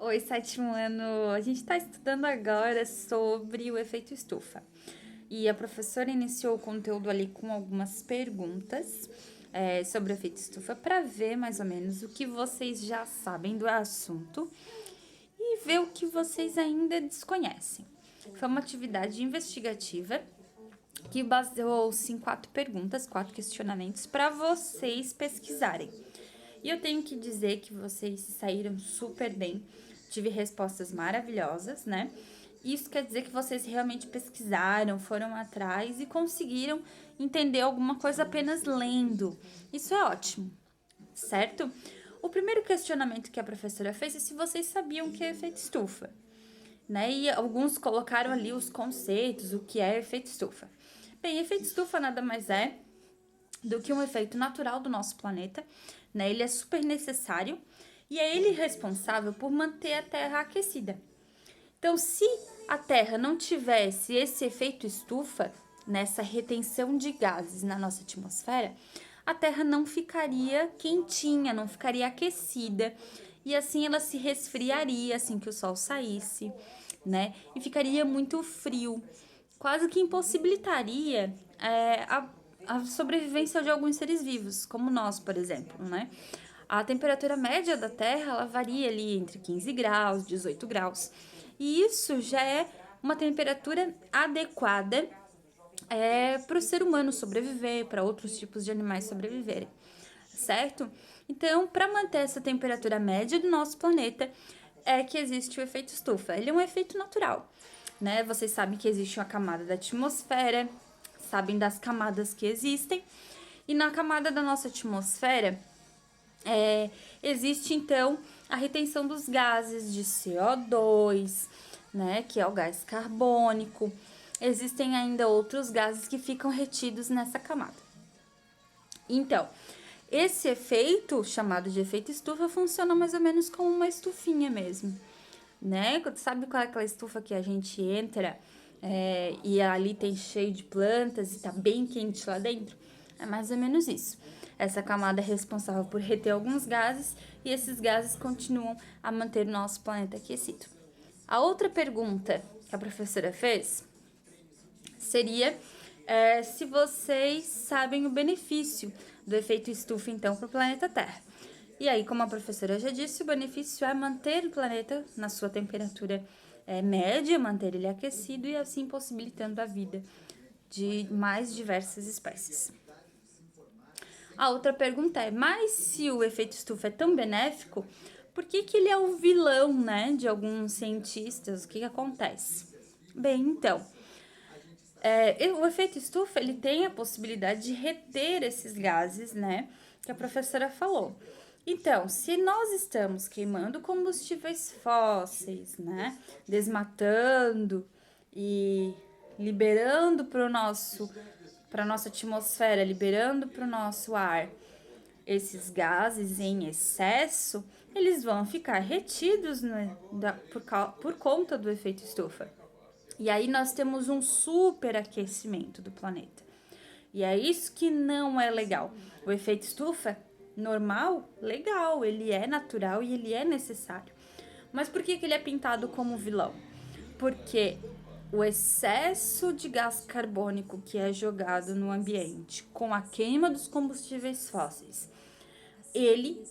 Oi, sétimo ano. A gente está estudando agora sobre o efeito estufa. E a professora iniciou o conteúdo ali com algumas perguntas sobre o efeito estufa para ver mais ou menos o que vocês já sabem do assunto e ver o que vocês ainda desconhecem. Foi uma atividade investigativa que baseou-se em 4 perguntas, 4 questionamentos para vocês pesquisarem. E eu tenho que dizer que vocês saíram super bem. Tive respostas maravilhosas, né? Isso quer dizer que vocês realmente pesquisaram, foram atrás e conseguiram entender alguma coisa apenas lendo. Isso é ótimo, certo? O primeiro questionamento que a professora fez é se vocês sabiam o que é efeito estufa, né? E alguns colocaram ali os conceitos, o que é efeito estufa. Bem, efeito estufa nada mais é do que um efeito natural do nosso planeta, né? Ele é super necessário e é ele responsável por manter a Terra aquecida. Então, se a Terra não tivesse esse efeito estufa, nessa retenção de gases na nossa atmosfera, a Terra não ficaria quentinha, não ficaria aquecida, e assim ela se resfriaria assim que o sol saísse, né? E ficaria muito frio, quase que impossibilitaria a sobrevivência de alguns seres vivos, como nós, por exemplo, né? A temperatura média da Terra, ela varia ali entre 15 graus, 18 graus. E isso já é uma temperatura adequada para o ser humano sobreviver, para outros tipos de animais sobreviverem, certo? Então, para manter essa temperatura média do nosso planeta, é que existe o efeito estufa. Ele é um efeito natural, né? Vocês sabem que existe uma camada da atmosfera, sabem das camadas que existem, e na camada da nossa atmosfera existe então a retenção dos gases de CO2, né, que é o gás carbônico. Existem ainda outros gases que ficam retidos nessa camada. Então, esse efeito, chamado de efeito estufa, funciona mais ou menos como uma estufinha mesmo, né? Sabe qual é aquela estufa que a gente entra e ali tem cheio de plantas e tá bem quente lá dentro? É mais ou menos isso. Essa camada é responsável por reter alguns gases e esses gases continuam a manter o nosso planeta aquecido. A outra pergunta que a professora fez seria se vocês sabem o benefício do efeito estufa, então, para o planeta Terra. E aí, como a professora já disse, o benefício é manter o planeta na sua temperatura média, manter ele aquecido e assim possibilitando a vida de mais diversas espécies. A outra pergunta é, mas se o efeito estufa é tão benéfico, por que ele é o vilão, né, de alguns cientistas? O que acontece? Bem, então, o efeito estufa, ele tem a possibilidade de reter esses gases, né, que a professora falou. Então, se nós estamos queimando combustíveis fósseis, né, desmatando e liberando para nossa atmosfera, liberando para o nosso ar esses gases em excesso, eles vão ficar retidos, né, por conta do efeito estufa. E aí nós temos um superaquecimento do planeta. E é isso que não é legal. O efeito estufa, normal, legal, ele é natural e ele é necessário. Mas por que ele é pintado como vilão? Porque o excesso de gás carbônico que é jogado no ambiente com a queima dos combustíveis fósseis, ele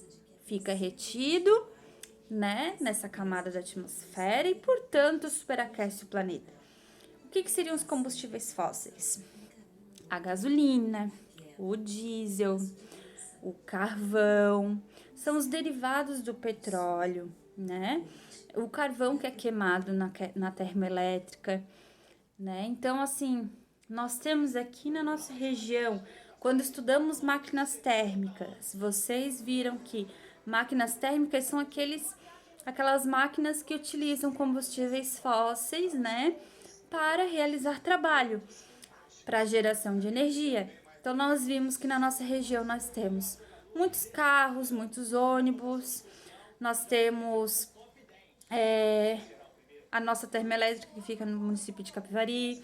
fica retido, né, nessa camada da atmosfera e, portanto, superaquece o planeta. O que seriam os combustíveis fósseis? A gasolina, o diesel, o carvão, são os derivados do petróleo, né? O carvão que é queimado na termoelétrica, né? Então, assim, nós temos aqui na nossa região, quando estudamos máquinas térmicas, vocês viram que máquinas térmicas são aquelas máquinas que utilizam combustíveis fósseis, né, para realizar trabalho, para geração de energia. Então, nós vimos que na nossa região nós temos muitos carros, muitos ônibus, nós temos a nossa termoelétrica que fica no município de Capivari.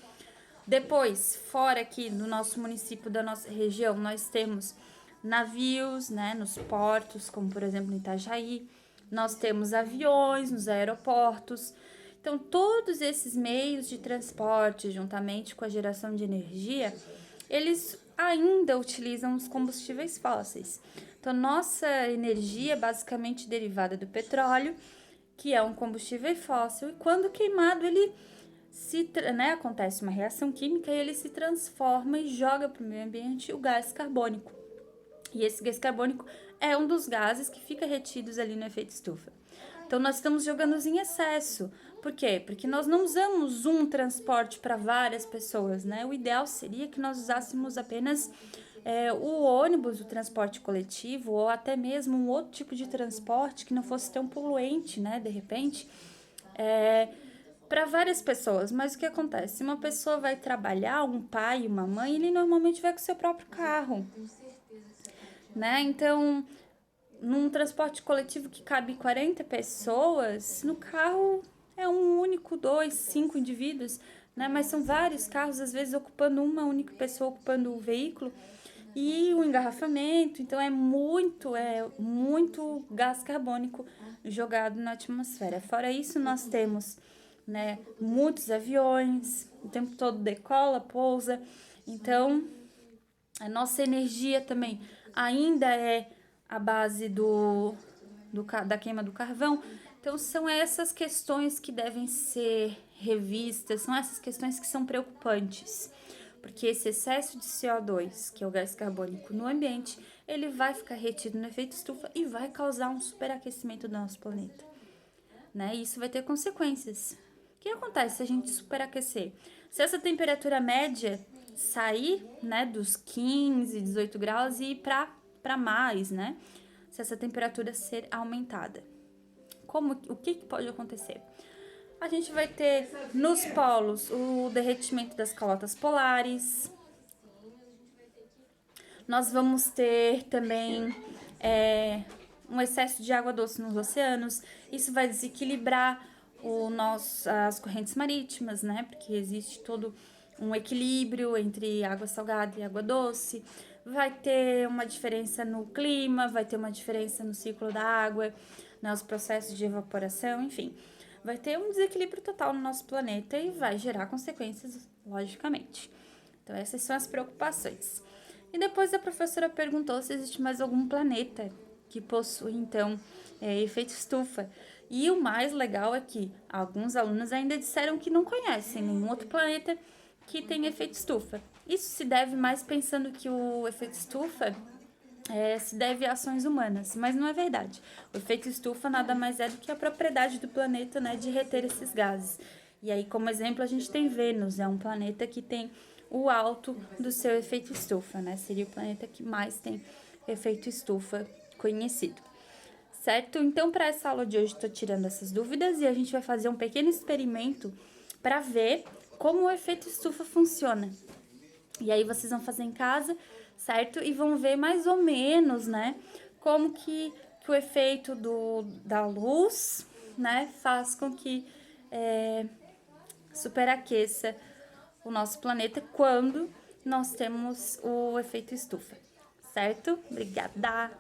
Depois, fora aqui do nosso município, da nossa região, nós temos navios, né, nos portos, como por exemplo no Itajaí. nós temos aviões nos aeroportos. Então, todos esses meios de transporte, juntamente com a geração de energia, eles ainda utilizam os combustíveis fósseis. Então, nossa energia é basicamente derivada do petróleo, que é um combustível fóssil, e quando queimado, ele acontece uma reação química e ele se transforma e joga para o meio ambiente o gás carbônico. E esse gás carbônico é um dos gases que fica retidos ali no efeito estufa. Então, nós estamos jogando em excesso. Por quê? Porque nós não usamos um transporte para várias pessoas, né? O ideal seria que nós usássemos apenas o ônibus, o transporte coletivo, ou até mesmo um outro tipo de transporte que não fosse tão poluente, né? De repente, para várias pessoas. Mas o que acontece? Se uma pessoa vai trabalhar, um pai, uma mãe, ele normalmente vai com o seu próprio carro, né? Então, num transporte coletivo que cabe 40 pessoas, no carro é um único, 2, 5 indivíduos, né? Mas são vários carros, às vezes ocupando uma única pessoa, ocupando o veículo, e o engarrafamento. Então, é muito gás carbônico jogado na atmosfera. Fora isso, nós temos, né, muitos aviões, o tempo todo decola, pousa. Então, a nossa energia também ainda é a base da queima do carvão. Então, são essas questões que devem ser revistas, são essas questões que são preocupantes. Porque esse excesso de CO2, que é o gás carbônico no ambiente, ele vai ficar retido no efeito estufa e vai causar um superaquecimento do nosso planeta, né? E isso vai ter consequências. O que acontece se a gente superaquecer? Se essa temperatura média sair, né, dos 15, 18 graus e ir para mais, né? Se essa temperatura ser aumentada. O que pode acontecer? A gente vai ter nos polos o derretimento das calotas polares. Nós vamos ter também um excesso de água doce nos oceanos. Isso vai desequilibrar as correntes marítimas, né? Porque existe todo um equilíbrio entre água salgada e água doce. Vai ter uma diferença no clima, vai ter uma diferença no ciclo da água, né, os processos de evaporação, enfim. Vai ter um desequilíbrio total no nosso planeta e vai gerar consequências, logicamente. Então, essas são as preocupações. E depois a professora perguntou se existe mais algum planeta que possui, então, efeito estufa. E o mais legal é que alguns alunos ainda disseram que não conhecem nenhum outro planeta que tem efeito estufa. Isso se deve mais pensando que o efeito estufa se deve a ações humanas, mas não é verdade. O efeito estufa nada mais é do que a propriedade do planeta, né, de reter esses gases. E aí, como exemplo, a gente tem Vênus, é um planeta que tem o alto do seu efeito estufa, né? Seria o planeta que mais tem efeito estufa conhecido. Certo? Então, para essa aula de hoje, estou tirando essas dúvidas e a gente vai fazer um pequeno experimento para ver como o efeito estufa funciona. E aí, vocês vão fazer em casa, certo? E vão ver mais ou menos, né, como que o efeito da luz, né, faz com que superaqueça o nosso planeta quando nós temos o efeito estufa, certo? Obrigada!